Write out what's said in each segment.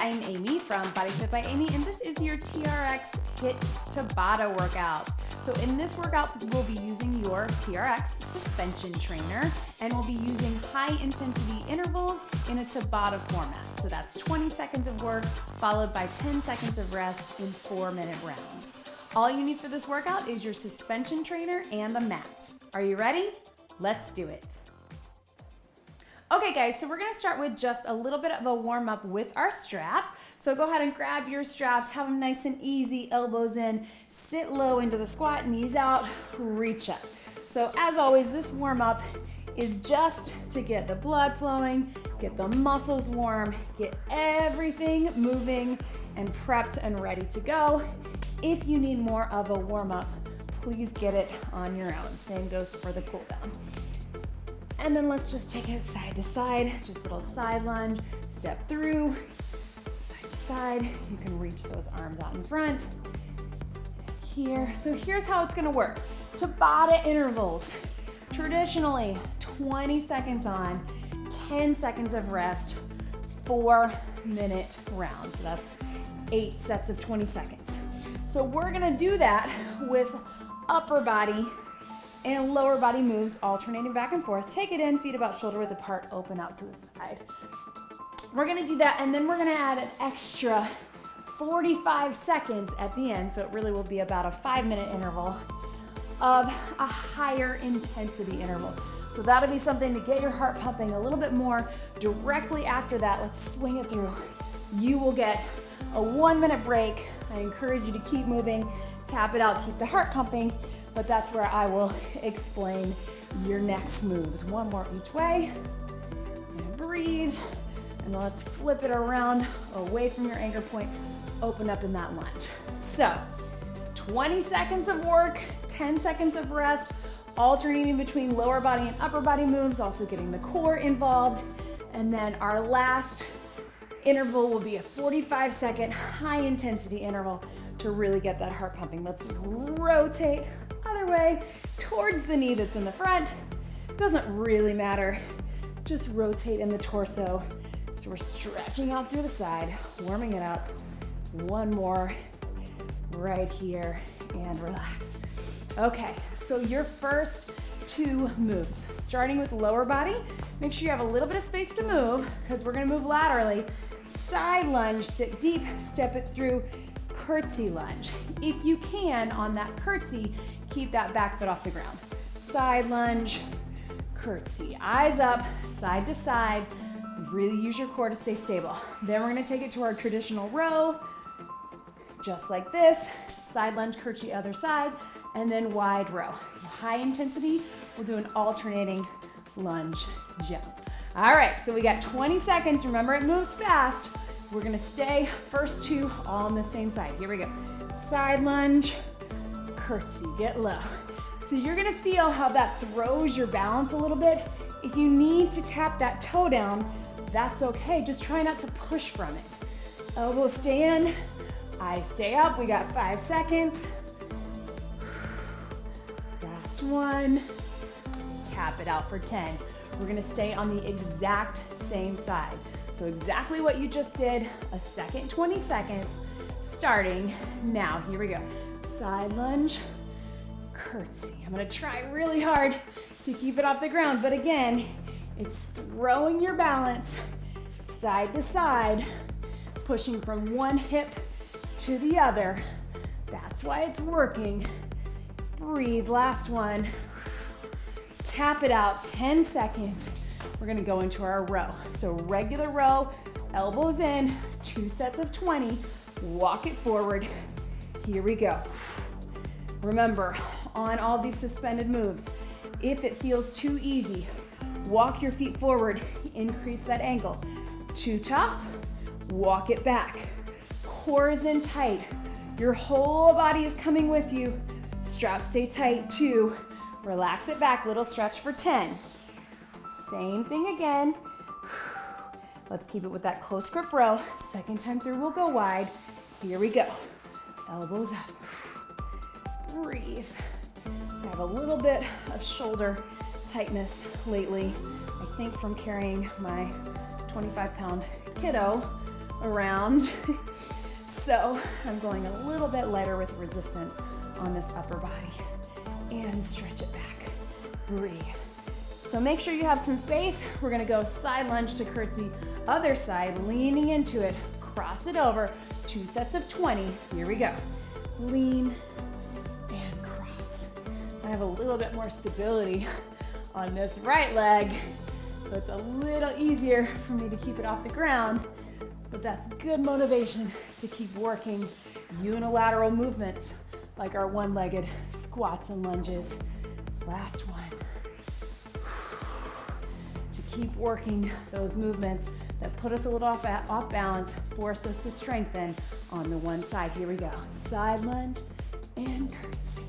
I'm Amy from BodyFit by Amy, and this is your TRX HIIT Tabata workout. So in this workout, we'll be using your TRX suspension trainer, and we'll be using high intensity intervals in a Tabata format. So that's 20 seconds of work followed by 10 seconds of rest in 4-minute rounds. All you need for this workout is your suspension trainer and a mat. Are you ready? Let's do it. Okay guys, so we're gonna start with just a little bit of a warm up with our straps. So go ahead and grab your straps, have them nice and easy, elbows in, sit low into the squat, knees out, reach up. So as always, this warm up is just to get the blood flowing, get the muscles warm, get everything moving and prepped and ready to go. If you need more of a warm up, please get it on your own. Same goes for the cool down. And then let's just take it side to side, just a little side lunge, step through, side to side. You can reach those arms out in front, here. So here's how it's gonna work. Tabata intervals, traditionally 20 seconds on, 10 seconds of rest, 4-minute rounds. So that's 8 sets of 20 seconds. So we're gonna do that with upper body and lower body moves, alternating back and forth. Take it in, feet about shoulder width apart, open out to the side. We're gonna do that, and then we're gonna add an extra 45 seconds at the end, so it really will be about a 5-minute interval of a higher intensity interval. So that'll be something to get your heart pumping a little bit more. Directly after that, let's swing it through. You will get a 1-minute break. I encourage you to keep moving, tap it out, keep the heart pumping, but that's where I will explain your next moves. One more each way, and breathe, and let's flip it around away from your anchor point, open up in that lunge. So 20 seconds of work, 10 seconds of rest, alternating between lower body and upper body moves, also getting the core involved, and then our last interval will be a 45-second high intensity interval to really get that heart pumping. Let's rotate other way towards the knee that's in the front. Doesn't really matter, just rotate in the torso. So we're stretching out through the side, warming it up. One more right here, and relax. Okay, so your first 2 moves, starting with lower body. Make sure you have a little bit of space to move because we're gonna move laterally. Side lunge, sit deep, step it through, curtsy lunge. If you can, on that curtsy, keep that back foot off the ground. Side lunge, curtsy. Eyes up, side to side. Really use your core to stay stable. Then we're gonna take it to our traditional row, just like this. Side lunge, curtsy, other side, and then wide row. High intensity, we'll do an alternating lunge jump. All right, so we got 20 seconds. Remember, it moves fast. We're gonna stay first 2 all on the same side. Here we go. Side lunge, curtsy, get low. So you're gonna feel how that throws your balance a little bit. If you need to tap that toe down, that's okay. Just try not to push from it. Elbows stay in, eyes stay up. We got 5 seconds. Last one. Tap it out for 10. We're gonna stay on the exact same side. So exactly what you just did, a second, 20 seconds, starting now. Here we go. Side lunge, curtsy. I'm gonna try really hard to keep it off the ground, but again, it's throwing your balance side to side, pushing from one hip to the other. That's why it's working. Breathe, last one. Tap it out, 10 seconds. We're gonna go into our row. So regular row, elbows in, 2 sets of 20, walk it forward. Here we go. Remember, on all these suspended moves, if it feels too easy, walk your feet forward, increase that angle. Too tough, walk it back. Core is in tight. Your whole body is coming with you. Straps stay tight, 2. Relax it back, little stretch for 10. Same thing again. Let's keep it with that close grip row. Second time through, we'll go wide. Here we go. Elbows up. Breathe. I have a little bit of shoulder tightness lately. I think from carrying my 25-pound kiddo around. So I'm going a little bit lighter with resistance on this upper body. And stretch it back. Breathe. So make sure you have some space. We're gonna go side lunge to curtsy. Other side, leaning into it. Cross it over. 2 sets of 20. Here we go. Lean and cross. I have a little bit more stability on this right leg, so it's a little easier for me to keep it off the ground, but that's good motivation to keep working unilateral movements like our one-legged squats and lunges. Last one. To keep working those movements that put us a little off balance, force us to strengthen on the one side. Here we go. Side lunge and curtsy.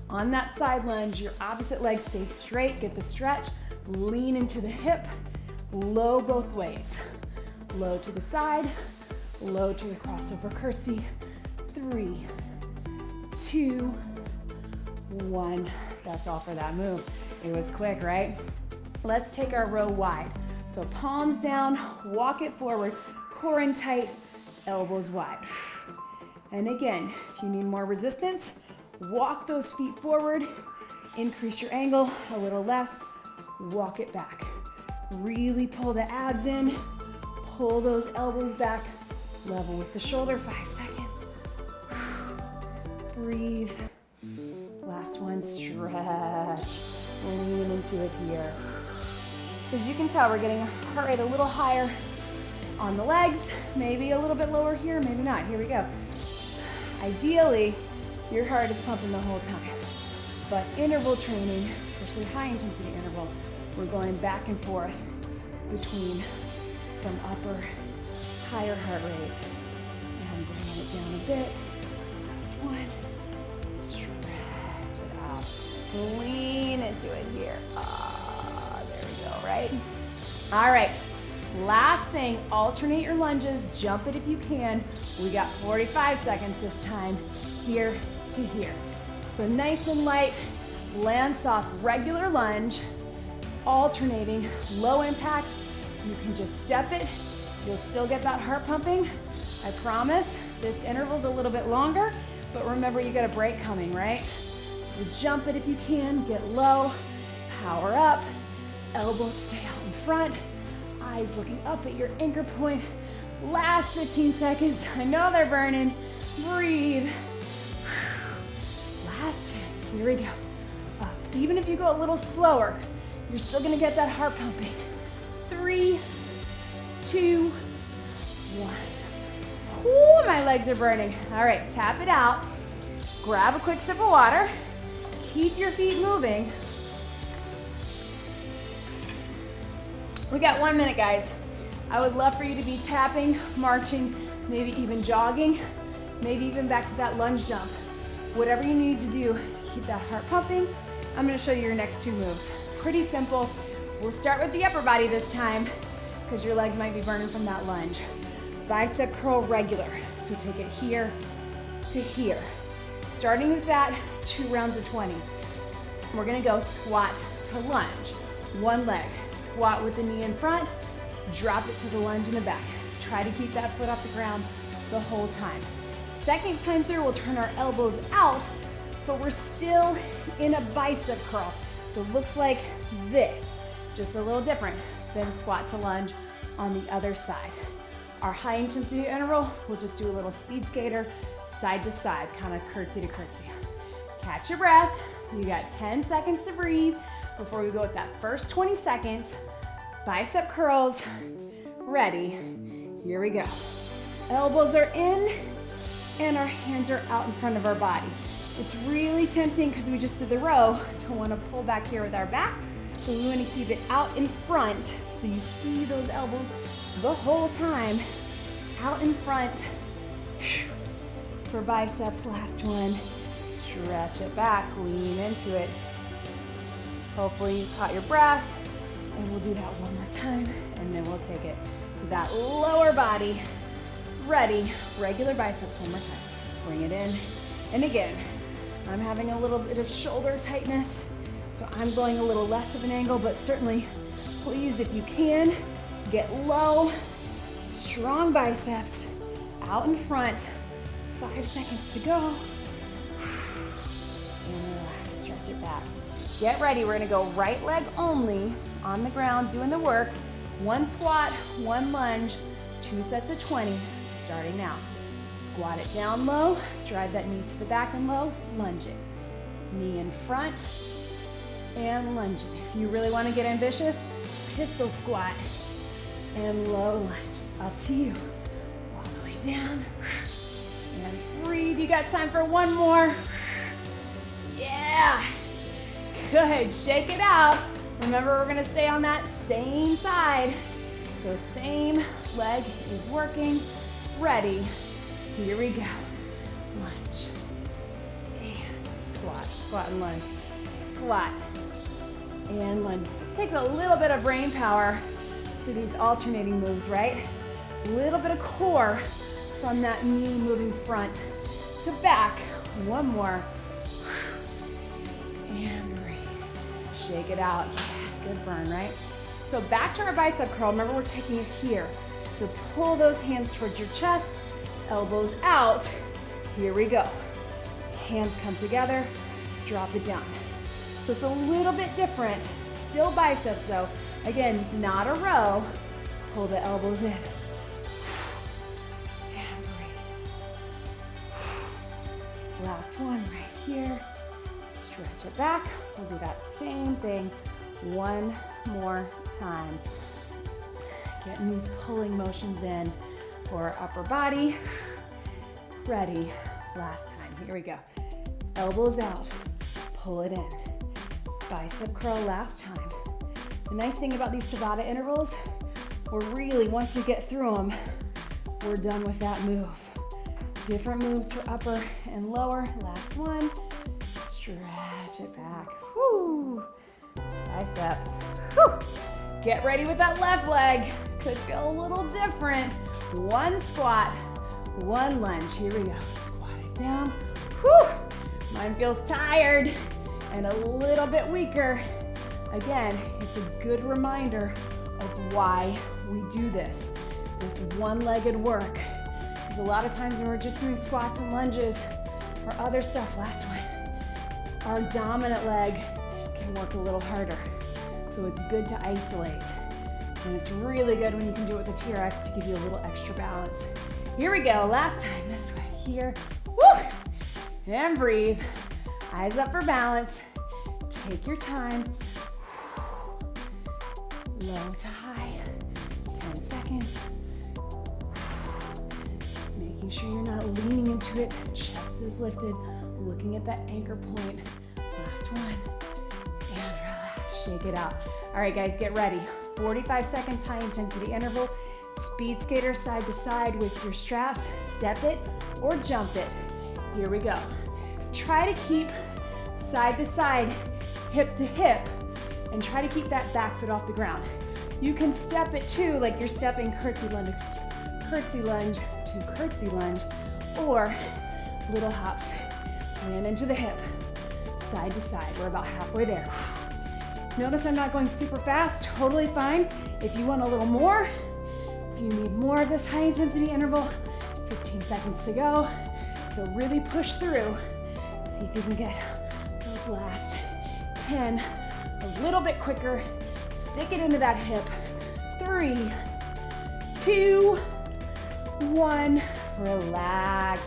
On that side lunge, your opposite leg stays straight, get the stretch, lean into the hip, low both ways. Low to the side, low to the crossover curtsy. 3, 2, 1. That's all for that move. It was quick, right? Let's take our row wide. So palms down, walk it forward, core in tight, elbows wide. And again, if you need more resistance, walk those feet forward, increase your angle a little less, walk it back. Really pull the abs in, pull those elbows back, level with the shoulder, 5 seconds. Breathe. Last one, stretch. Lean into it here. So as you can tell, we're getting heart rate a little higher on the legs, maybe a little bit lower here, maybe not. Here we go. Ideally, your heart is pumping the whole time. But interval training, especially high intensity interval, we're going back and forth between some upper, higher heart rate and bringing it down a bit. Last one, stretch it out. Lean into it here. There we go, right? All right, last thing, alternate your lunges, jump it if you can. We got 45 seconds this time, here to here. So nice and light, land soft, regular lunge, alternating, low impact. You can just step it. You'll still get that heart pumping. I promise. This interval's a little bit longer, but remember you got a break coming, right? So jump it if you can, get low, power up, elbows stay out in front, eyes looking up at your anchor point. Last 15 seconds. I know they're burning. Breathe. Last 10. Here we go. Up. Even if you go a little slower, you're still gonna get that heart pumping. 3, 2, 1. Ooh, my legs are burning. All right, tap it out. Grab a quick sip of water. Keep your feet moving. We got 1 minute, guys. I would love for you to be tapping, marching, maybe even jogging, maybe even back to that lunge jump. Whatever you need to do to keep that heart pumping. I'm gonna show you your next 2 moves. Pretty simple. We'll start with the upper body this time because your legs might be burning from that lunge. Bicep curl regular. So take it here to here. Starting with that, 2 rounds of 20. We're gonna go squat to lunge. 1 leg, squat with the knee in front, drop it to the lunge in the back. Try to keep that foot off the ground the whole time. Second time through, we'll turn our elbows out, but we're still in a bicep curl. So it looks like this, just a little different than squat to lunge on the other side. Our high intensity interval, we'll just do a little speed skater, side to side, kind of curtsy to curtsy. Catch your breath. You got 10 seconds to breathe before we go with that first 20 seconds. Bicep curls, ready. Here we go. Elbows are in and our hands are out in front of our body. It's really tempting because we just did the row to want to pull back here with our back, but we want to keep it out in front so you see those elbows the whole time. Out in front. For biceps, last one. Stretch it back, lean into it. Hopefully you caught your breath, and we'll do that one more time, and then we'll take it to that lower body. Ready, regular biceps, one more time. Bring it in, and again, I'm having a little bit of shoulder tightness, so I'm going a little less of an angle, but certainly, please, if you can, get low strong biceps, out in front, 5 seconds to go. And relax, stretch it back. Get ready, we're gonna go right leg only on the ground, doing the work. 1 squat, 1 lunge, 2 sets of 20, starting now. Squat it down low, drive that knee to the back and low, lunge it. Knee in front, and lunge it. If you really wanna get ambitious, pistol squat and low lunge. It's up to you. All the way down, and breathe. You got time for 1 more. Yeah, good, shake it out. Remember, we're gonna stay on that same side. So same leg is working. Ready, here we go. Lunge, and squat, squat and lunge. Squat, and lunge. It takes a little bit of brain power for these alternating moves, right? A little bit of core from that knee moving front to back. 1 more. And breathe. Shake it out. Yeah, good burn, right? So back to our bicep curl. Remember, we're taking it here. So pull those hands towards your chest, elbows out. Here we go. Hands come together, drop it down. So it's a little bit different. Still biceps though. Again, not a row. Pull the elbows in. And breathe. Last one right here. Stretch it back. We'll do that same thing 1 more time. Getting these pulling motions in for our upper body. Ready. Last time. Here we go. Elbows out. Pull it in. Bicep curl last time. The nice thing about these Tabata intervals, we're really, once we get through them, we're done with that move. Different moves for upper and lower. Last one. Stretch it back. Woo. Biceps. Woo. Get ready with that left leg. Could feel a little different. 1 squat, 1 lunge. Here we go. Squat it down. Woo. Mine feels tired and a little bit weaker. Again, it's a good reminder of why we do this one-legged work. Because a lot of times when we're just doing squats and lunges or other stuff, last one, our dominant leg can work a little harder. So it's good to isolate. And it's really good when you can do it with the TRX to give you a little extra balance. Here we go, last time, this way, here, woo! And breathe. Eyes up for balance. Take your time. Low to high, 10 seconds. Making sure you're not leaning into it, chest is lifted, looking at that anchor point. Last one, and relax, shake it out. All right, guys, get ready. 45 seconds, high intensity interval. Speed skater side to side with your straps. Step it or jump it. Here we go. Try to keep side to side, hip to hip, and try to keep that back foot off the ground. You can step it too, like you're stepping curtsy lunge to curtsy lunge, or little hops. Land into the hip, side to side. We're about halfway there. Notice I'm not going super fast, totally fine. If you want a little more, if you need more of this high intensity interval, 15 seconds to go. So really push through. See if you can get those last 10 a little bit quicker. Stick it into that hip. 3, 2, 1. Relax.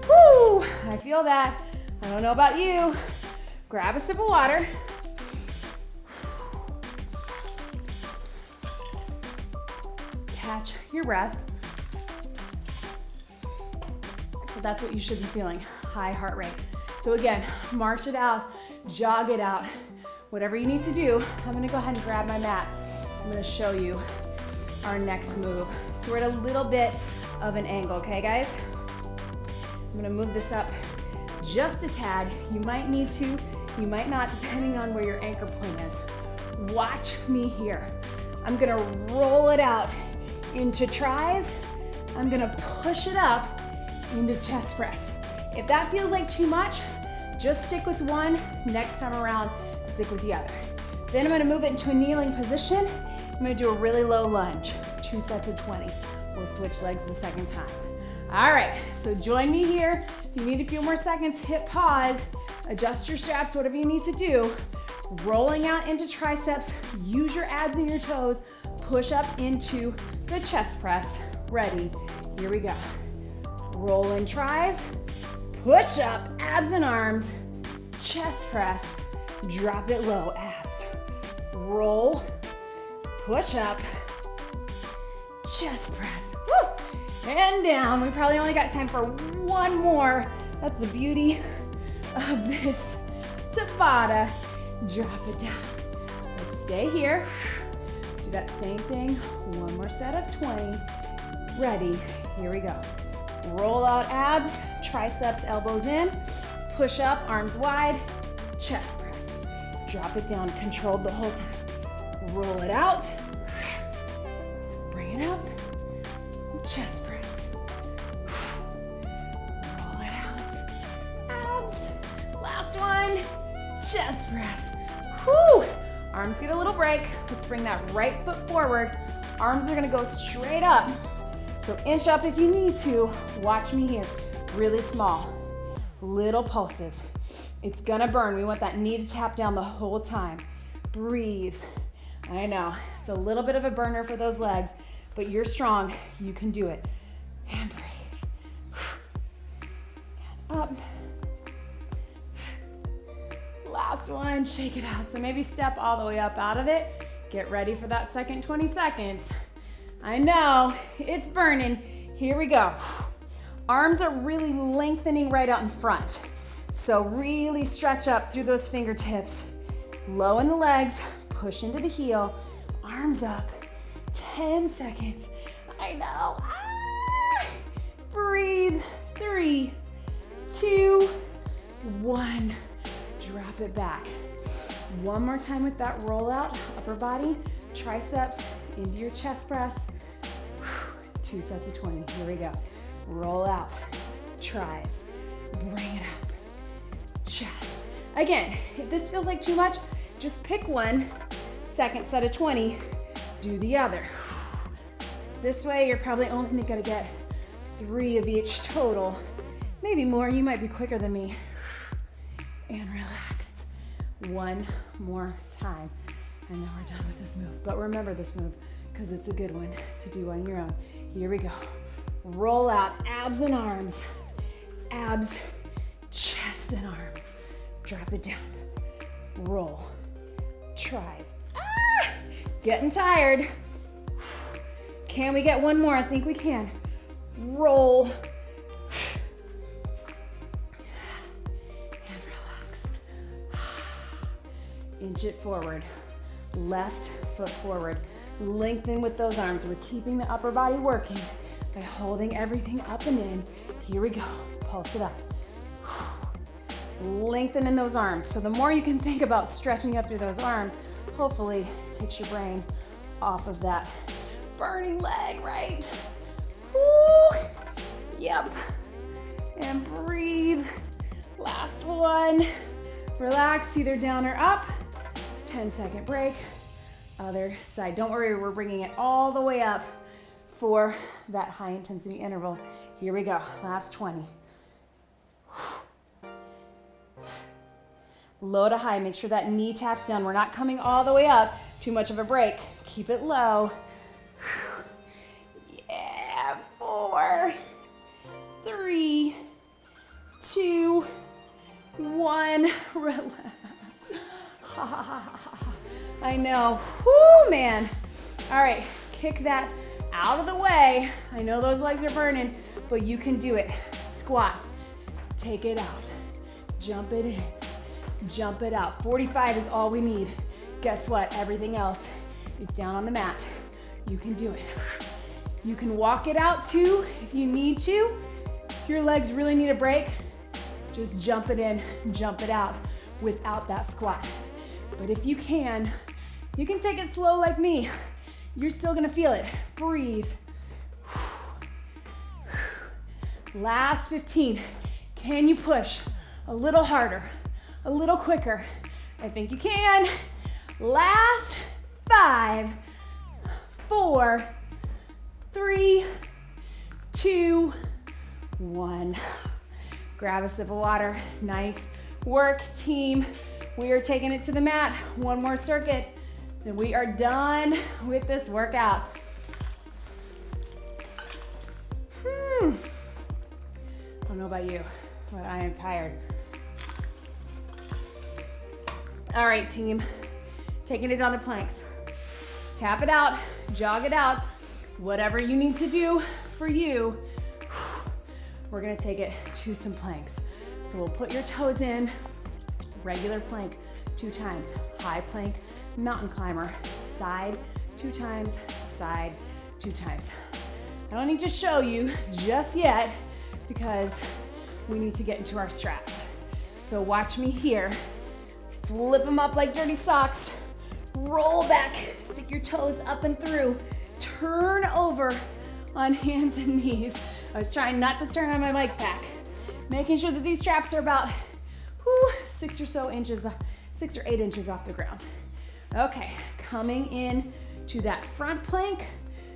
Woo! I feel that. I don't know about you. Grab a sip of water. Catch your breath. So that's what you should be feeling, high heart rate. So again, march it out, jog it out, whatever you need to do. I'm gonna go ahead and grab my mat. I'm gonna show you our next move. So we're at a little bit of an angle, okay guys? I'm gonna move this up just a tad. You might need to, you might not, depending on where your anchor point is. Watch me here. I'm gonna roll it out into tries. I'm gonna push it up into chest press. If that feels like too much, just stick with one. Next time around, stick with the other. Then I'm gonna move it into a kneeling position. I'm gonna do a really low lunge, 2 sets of 20. We'll switch legs the second time. All right, so join me here. If you need a few more seconds, hit pause, adjust your straps, whatever you need to do. Rolling out into triceps, use your abs and your toes, push up into the chest press. Ready, here we go. Roll in tries, push up, abs and arms, chest press, drop it low, abs. Roll, push up, chest press, woo, and down. We probably only got time for one more. That's the beauty of this Tabata. Drop it down. Let's stay here. Do that same thing. One more set of 20. Ready, here we go. Roll out abs, triceps, elbows in, push up, arms wide, chest press. Drop it down, controlled the whole time. Roll it out, bring it up, chest press. Roll it out, abs, last one, chest press. Whew. Arms get a little break. Let's bring that right foot forward. Arms are gonna go straight up. So inch up if you need to. Watch me here. Really small, little pulses. It's gonna burn. We want that knee to tap down the whole time. Breathe. I know, it's a little bit of a burner for those legs, but you're strong, you can do it. And breathe. And up. Last one, shake it out. So maybe step all the way up out of it. Get ready for that second 20 seconds. I know, it's burning. Here we go. Arms are really lengthening right out in front. So really stretch up through those fingertips. Low in the legs, push into the heel. Arms up, 10 seconds. I know. Ah! Breathe, 3, 2, 1. Drop it back. One more time with that rollout, upper body, triceps into your chest press. 2 sets of 20, here we go. Roll out, tries, bring it up, chest. Again, if this feels like too much, just pick one, second set of 20, do the other. This way, you're probably only gonna get 3 of each total. Maybe more, you might be quicker than me. And relax. One more time. And then we're done with this move. But remember this move, because it's a good one to do on your own. Here we go. Roll out, abs and arms. Abs, chest and arms. Drop it down. Roll. Tries. Ah! Getting tired. Can we get one more? I think we can. Roll. And relax. Inch it forward. Left foot forward. Lengthen with those arms. We're keeping the upper body working by holding everything up and in. Here we go. Pulse it up. Lengthen in those arms. So the more you can think about stretching up through those arms, hopefully takes your brain off of that burning leg, right? Woo! Yep. And breathe. Last one. Relax, either down or up. 10-second break. Other side. Don't worry, we're bringing it all the way up for that high intensity interval. Here we go. Last 20. Low to high. Make sure that knee taps down. We're not coming all the way up. Too much of a break. Keep it low. Yeah. 4, 3, 2, 1. Relax. I know. Whoo, man. All right. Kick that out of the way. I know those legs are burning, but you can do it. Squat. Take it out. Jump it in. Jump it out. 45 is all we need. Guess what? Everything else is down on the mat. You can do it. You can walk it out too if you need to. If your legs really need a break, just jump it in, jump it out without that squat. But if you can take it slow like me. You're still gonna feel it. Breathe. Last 15. Can you push a little harder, a little quicker? I think you can. Last 5, 4, 3, 2, 1. Grab a sip of water. Nice work, team. We are taking it to the mat. One more circuit, then we are done with this workout. I don't know about you, but I am tired. All right, team, taking it down to planks. Tap it out, jog it out, whatever you need to do for you. We're gonna take it to some planks. So we'll put your toes in, regular plank 2 times, high plank, mountain climber, side 2 times, side 2 times. I don't need to show you just yet because we need to get into our straps. So watch me here. Flip them up like dirty socks. Roll back, stick your toes up and through. Turn over on hands and knees. I was trying not to turn on my bike pack. Making sure that these straps are about 6 or 8 inches off the ground. Okay, coming in to that front plank,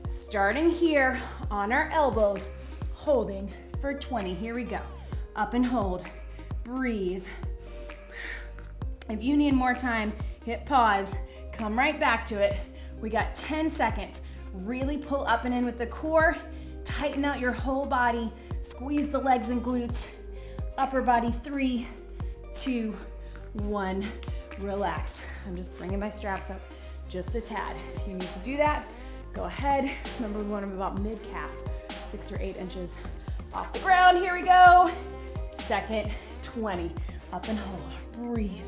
starting here on our elbows, holding for 20. Here we go. Up and hold. Breathe. If you need more time, hit pause. Come right back to it. We got 10 seconds. Really pull up and in with the core. Tighten out your whole body. Squeeze the legs and glutes. Upper body, 3, 2, 1. Relax. I'm just bringing my straps up just a tad. If you need to do that, go ahead. Remember, we want them about mid-calf, 6 or 8 inches off the ground. Here we go. Second, 20. Up and hold. Breathe.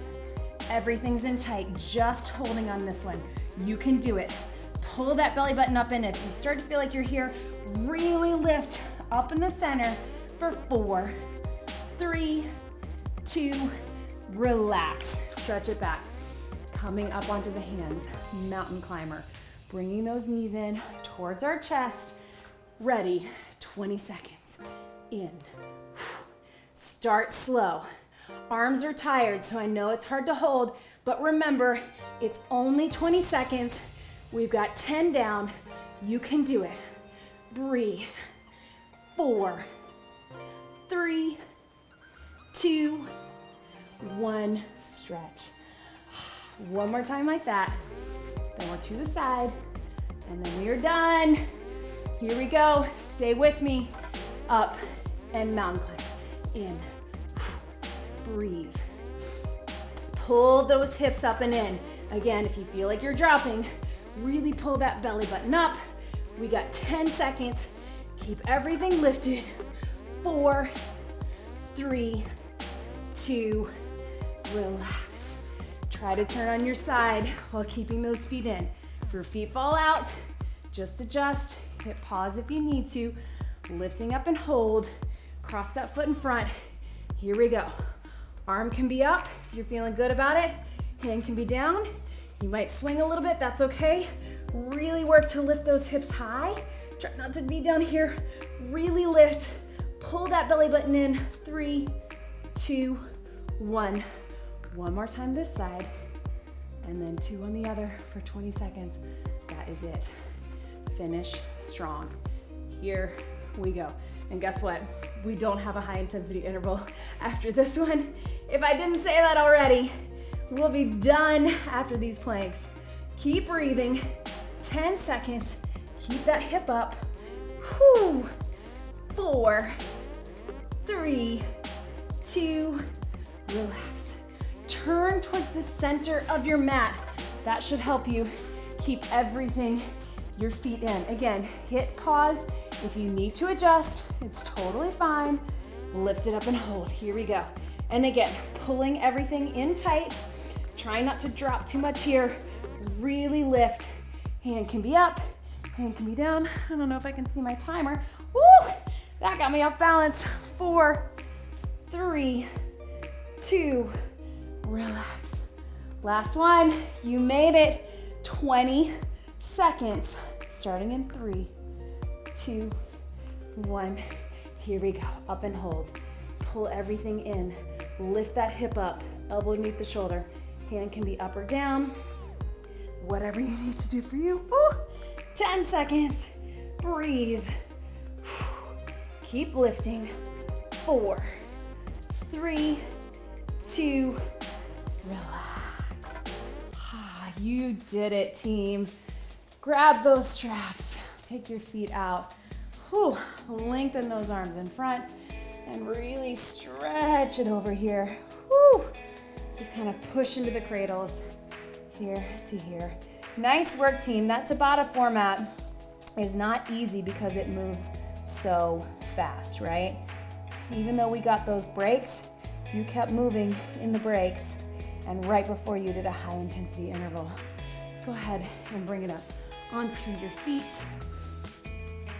Everything's in tight. Just holding on this one. You can do it. Pull that belly button up in. If you start to feel like you're here, really lift up in the center for 4, 3, 2, relax. Stretch it back. Coming up onto the hands, mountain climber. Bringing those knees in towards our chest. Ready, 20 seconds. In. Start slow. Arms are tired, so I know it's hard to hold, but remember, it's only 20 seconds. We've got 10 down. You can do it. Breathe. 4, 3, 2, 1. Stretch. One more time like that. Then we're to the side, and then we are done. Here we go. Stay with me. Up and mountain climb. In. Breathe. Pull those hips up and in. Again, if you feel like you're dropping, really pull that belly button up. We got 10 seconds. Keep everything lifted. 4, 3, 2, relax. Try to turn on your side while keeping those feet in. If your feet fall out, just adjust. Hit pause if you need to. Lifting up and hold. Cross that foot in front. Here we go. Arm can be up if you're feeling good about it. Hand can be down. You might swing a little bit, that's okay. Really work to lift those hips high. Try not to be down here. Really lift. Pull that belly button in. 3, 2, 1. One more time this side. And then 2 on the other for 20 seconds. That is it. Finish strong. Here we go. And guess what? We don't have a high intensity interval after this one. If I didn't say that already, we'll be done after these planks. Keep breathing. 10 seconds. Keep that hip up. 4, 3, 2, relax. Turn towards the center of your mat. That should help you keep everything, your feet in. Again, hit pause. If you need to adjust, it's totally fine. Lift it up and hold. Here we go. And again, pulling everything in tight. Try not to drop too much here. Really lift. Hand can be up, hand can be down. I don't know if I can see my timer. Woo! That got me off balance. 4, 3, 2, relax. Last one. You made it. 20 seconds. Starting in 3, 2, 1. Here we go. Up and hold. Pull everything in. Lift that hip up. Elbow underneath the shoulder. Hand can be up or down. Whatever you need to do for you. Ooh, 10 seconds. Breathe. Keep lifting. 4, 3, 2, relax. You did it, team. Grab those straps. Take your feet out. Whew. Lengthen those arms in front and really stretch it over here. Whew. Just kind of push into the cradles, here to here. Nice work, team. That Tabata format is not easy because it moves so fast, right? Even though we got those breaks, you kept moving in the breaks, and right before you did a high intensity interval. Go ahead and bring it up onto your feet.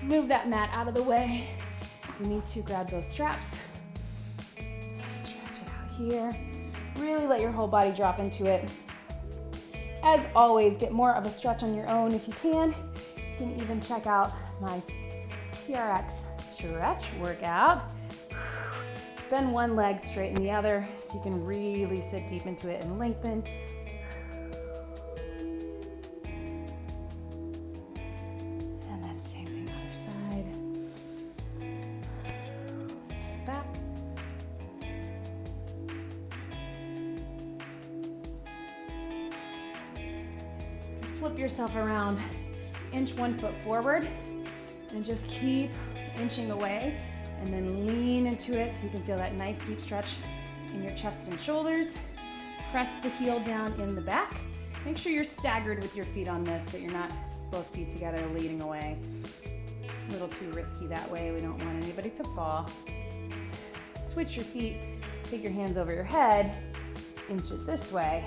Move that mat out of the way. You need to grab those straps. Stretch it out here. Really let your whole body drop into it. As always, get more of a stretch on your own if you can. You can even check out my TRX stretch workout. Bend one leg, straighten the other, so you can really sit deep into it and lengthen. And then same thing, other side. Sit back. Flip yourself around, inch 1 foot forward, and just keep inching away, and then lean into it so you can feel that nice deep stretch in your chest and shoulders. Press the heel down in the back. Make sure you're staggered with your feet on this, that you're not both feet together leading away. A little too risky that way. We don't want anybody to fall. Switch your feet, take your hands over your head, inch it this way,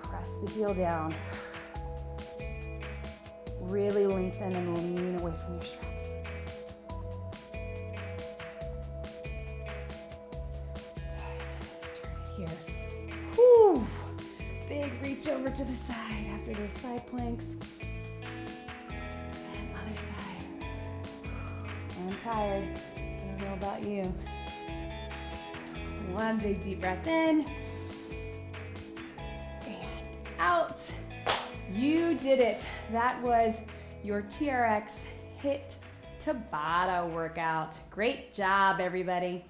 press the heel down. Really lengthen and lean away from your straps. Turn it here. Whew. Big reach over to the side after those side planks. And other side. I'm tired. I don't know about you. One big deep breath in. And out. You did it. That was your TRX HIIT Tabata workout. Great job, everybody.